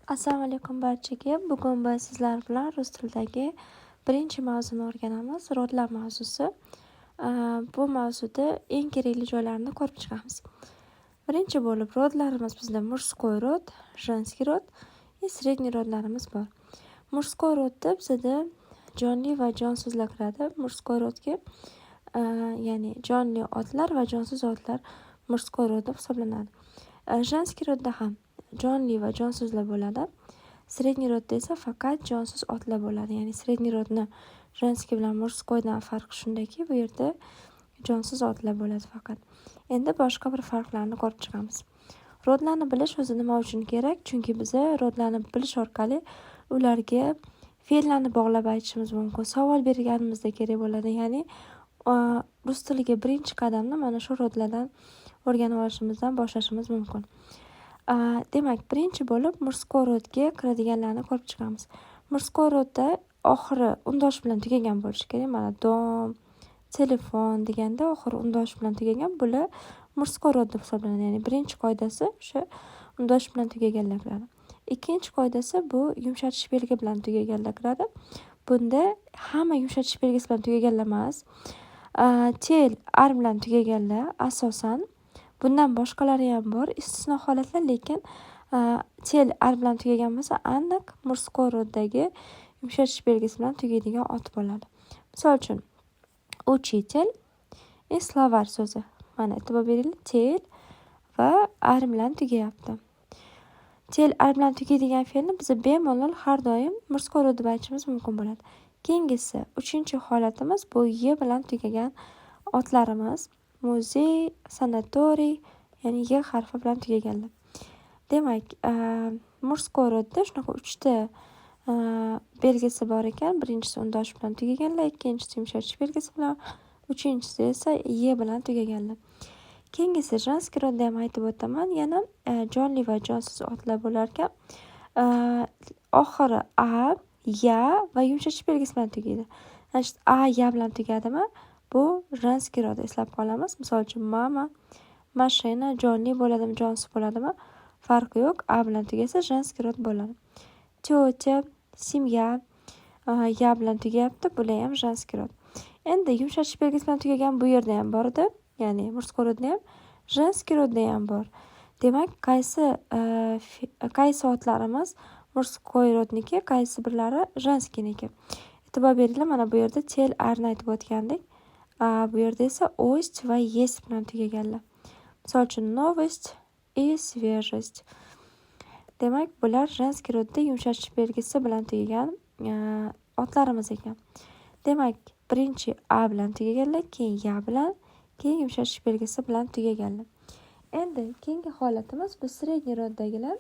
Assalomu alaykum barchaga. Bugun biz sizlar bilan rus tilidagi birinchi mavzuni o'rganamiz. Rodlar mavzusi. Bu mavzuda eng kerakli joylarini ko'rib chiqamiz. Birinchi bo'lib rodlarimiz bizda murskoy rod, женский rod va средний rodlarimiz bor. Murskoy rodda bizda jonli va jonsizlar kiradi. Murskoy rodga ya'ni jonli otlar va jonsiz otlar murskoy rod deb hisoblanadi. Женский rodda ham jonli va jonsizlar bo'ladi. Средний rodda esa faqat jonsiz otlar bo'ladi. Ya'ni средний rodni женский bilan murskoydan farqi shundaki, bu yerda jonsiz otlar bo'ladi faqat. Endi boshqa bir farqlarni ko'rib chiqamiz. Rodlarni bilish o'zi nima uchun kerak? Chunki biz rodlarni bilish orqali ularga fe'llarni bog'lab aytishimiz mumkin. Savol berganimizda kerak bo'ladi. Ya'ni rus tiliga birinchi qadamni mana shu rodlardan o'rganib olishimizdan boshlashimiz mumkin. Demak, birinchi bo'lib murskoy rodga kiradiganlarni ko'rib chiqamiz. Murskoy rodda oxiri undosh bilan tugagan bo'lishi kerak. Mana dom, telefon deganda oxiri undosh bilan tugagan. Bular murskoy rod deb hisoblanadi. Ya'ni birinchi qoidasi o'sha undosh bilan tugaganlar kiradi. Ikkinchi qoidasi bu yumshatish belgi bilan tugaganlar kiradi. Bunda hamma yumshatish belgisi bilan tugaganlar emas. Tel ar bilan tugaganlar asosan. Bundan boshqalari ham bor, istisno holatlar, lekin tel ar bilan tugagan bo'lsa, aniq murskoy roddagi yumshatish belgisi bilan tugaydigan ot bo'ladi. Misol uchun, uchitel slovar so'zi. Mana e'tibor beringlar, tel va ar bilan tugayapti. Tel ar bilan tugaydigan fe'lni biz bemalol har doim murskoy rod deb aytishimiz mumkin bo'ladi. Keyingisi, uchinchi holatimiz bu y bilan tugagan otlarimiz. Muzey, sanatoriy, ya'ni y harfi bilan tugaganlar. Demak, murskoy rodda shunaqa uchta belgisi bor ekan. Birinchisi undosh bilan tugaganlar, ikkinchisi yumshatish belgisi bilan, uchinchisi esa y bilan tugaganlar. Keyingisi женский rodda ham aytib o'taman. Yana jonli va jonsiz otlar bo'lar ekan. Oxiri a, ya va yumshatish belgisi bilan tugaydi. A, ya bilan tugadimi? Bu женский rod, eslab qolamiz. Misol uchun mama, mashina jonli bo'ladimi, jonsiz bo'ladimi? Farqi yo'q. A bilan tugasa женский rod bo'ladi. Tётя, семья ya bilan tugayapti, bular ham женский rod. Endi yumshatish belgisi bilan tugagan bu yerda ham bor edi. Ya'ni murskoy rodda ham, женский rodda ham bor. Demak, qaysi otlarimiz murskoy rodniki, qaysi birlari женскийнiki. E'tibor beringlar, mana bu yerda tel arni aytib o'tgandik. Bu yerda esa oсть va есть bilan tugaganlar. Misol uchun новость и свежесть. Demak, bular женский rodda yumshatish belgisi bilan tugagan otlarimiz ekan. Demak, birinchi a bilan tugaganlar, keyin ya bilan, keyin yumshatish belgisi bilan tugaganlar. Endi keyingi holatimiz bu средний roddagilar.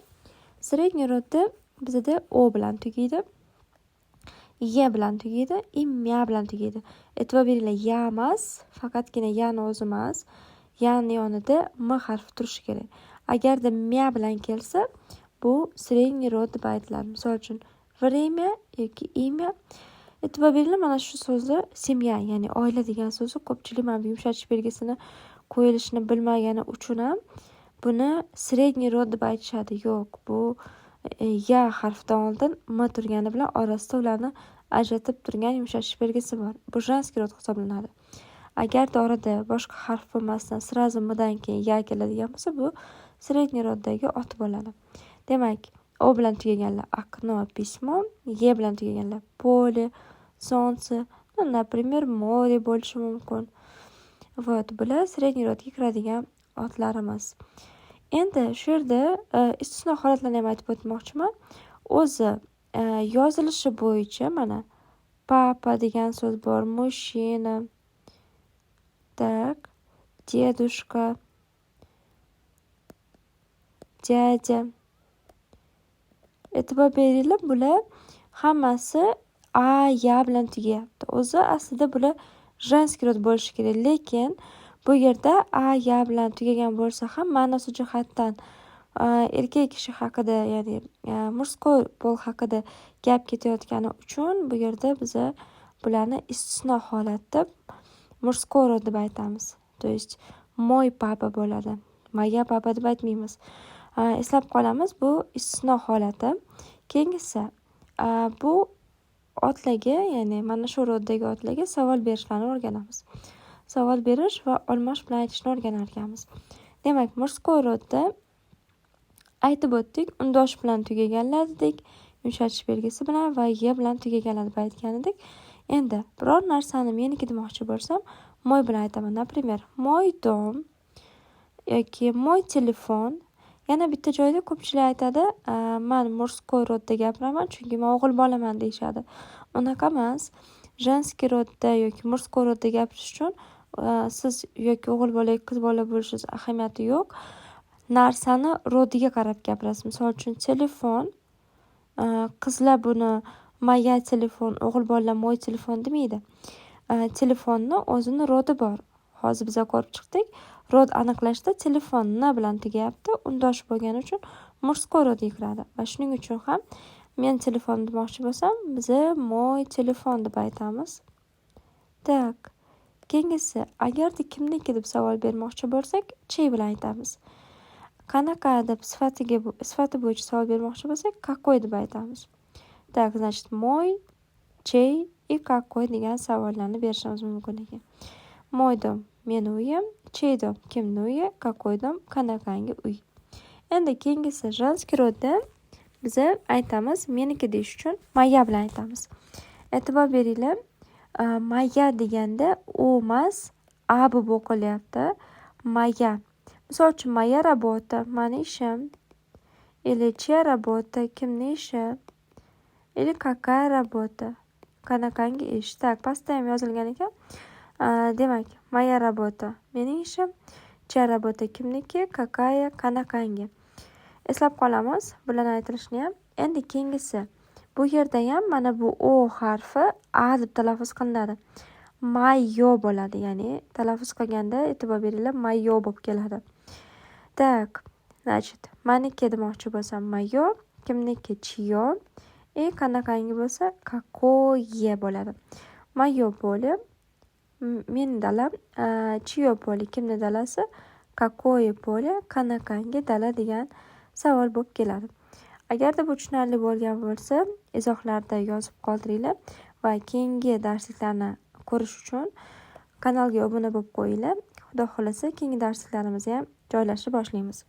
Средний rodda bizda o bilan tugaydi. Y bilan tugaydi, mya bilan tugaydi. E'tibor beringlar, ya emas, faqatgina yani o'zi emas. Yani yonida m harfi turishi kerak. Agarda mya bilan kelsa, bu средний rod deb aytiladi. Misol uchun, время yoki imya. E'tibor beringlar, mana shu so'zni семья, ya'ni oila degan so'zi ko'pchilik mana bu yumshatish belgisini qo'yilishini bilmagani uchun ham buni средний rod deb aytishadi. Yo'q, bu ya harfidan oldin m turgani bilan orasida ularni ajratib turgan yumshatish belgisi bor. Bu женский rod hisoblanadi. Agarda orada boshqa harf bo'lmasdan sразу m'dan keyin ya keladigan bo'lsa, bu средний roddagi ot bo'ladi. Demak, o bilan tugaganlar окно, письмо, y bilan tugaganlar поле, солнце, например, море bo'lishi mumkin. Вот, bular средний rodga kiradigan otlarimiz. Endi shu yerda istisno holatlarni ham aytib o'tmoqchiman. O'zi yozilishi bo'yicha mana papa degan so'z bor, mushina, tak, dedushka, dядя. E'tibor beringlar, bular hammasi a, ya bilan tugayapti. O'zi aslida bular женский rod bo'lishi kerak, lekin bu yerda a, ya bilan tugagan bo'lsa ham ma'nosi jihatdan erkak kishi haqida, ya'ni murskoy pol haqida gap ketayotgani uchun bu yerda biz bularni istisno holatda murskoy rod deb aytamiz. То есть, мой papa bo'ladi. Moya papa deb aytmaymiz. Eslab qolamiz, bu istisno holati. Keyingisi, bu otlarga, ya'ni mana shu roddagi otlarga savol berishlarni o'rganamiz. Savol berish va olmosh bilan aytishni o'rganar ekanmiz. Demak, murskoy rodda aytib o'tdik, undosh bilan tugaganlar dedik, yumshatish belgisi bilan va ye bilan tugaganlar deb aytgan edik. Endi biror narsani meniki demoqchi bo'lsam, moy bilan aytaman. Например, moy dom yoki moy telefon. Yana bitta joyda ko'pchilik aytadi, men murskoy rodda gapiraman, chunki men o'g'il bolaman deyishadi. Unaqa emas. Женский rodda yoki murskoy rodda gapirish uchun siz yoki o'g'il bola yoki qiz bola bo'lishingiz ahamiyati yo'q. Narsani rodiga qarab gapirasiz. Misol uchun telefon, qizlar buni moya telefon, o'g'il bolalar moy telefon demaydi. Telefonni o'zini rodi bor. Hozir biz ko'rib chiqdik. Rod aniqlashda telefon n bilan tugayapti, undosh bo'lgani uchun murskoy rodga kiradi. Va shuning uchun ham men telefon demoqchi bo'lsam, biz moy telefon deb aytamiz. Tak. Keyingisi, agarda kimniki deb savol bermoqchi bo'lsak, chey bilan aytamiz. Qanaqa deb sifati bo'yicha savol bermoqchi bo'lsak, какой deb aytamiz. Так, значит, moy, chey и какой degan savollarni berishimiz mumkin ekan. Moy dom meni uyim, chey dom kimni uyi, какой dom qanaqangi uy. Endi keyingisi женский rodda biz aytamiz, meniki deyish uchun moya bilan aytamiz. E'tibor beringlar, moya deganda u emas, a bo'lib o'qilyapti. Moya. Misol uchun, moya работа, mani ishim. Или чья работа, kimni ishi. Или какая работа, qanaqangi ish. Tak, pastda ham yozilgan ekan. Demak, moya работа mening ishim, чья работа kimniki, какая qanaqangi. Eslab qolamiz bularni aytilishini ham. Endi keyingisi, bu yerda ham mana bu o harfi a deb talaffuz qilinadi. Mayo bo'ladi, ya'ni talaffuz qilganda e'tibor beringlar, mayo bo'lib keladi. Tak, значит, meniki demoqchi bo'lsam mayo, kimniki chiyo, qanaqangi bo'lsa какое bo'ladi. Mayo poli meni dalam, chiyo poli kimni dalasi, какое poli qanaqangi dala degan savol bo'lib keladi. Agarda bu tushunarli bo'lgan bo'lsa, izohlarda yozib qoldiringlar va keyingi darsliklarni ko'rish uchun kanalga obuna bo'lib qo'yinglar. Xudo xolasa keyingi darsliklarimizga ham joylashib boshlaymiz.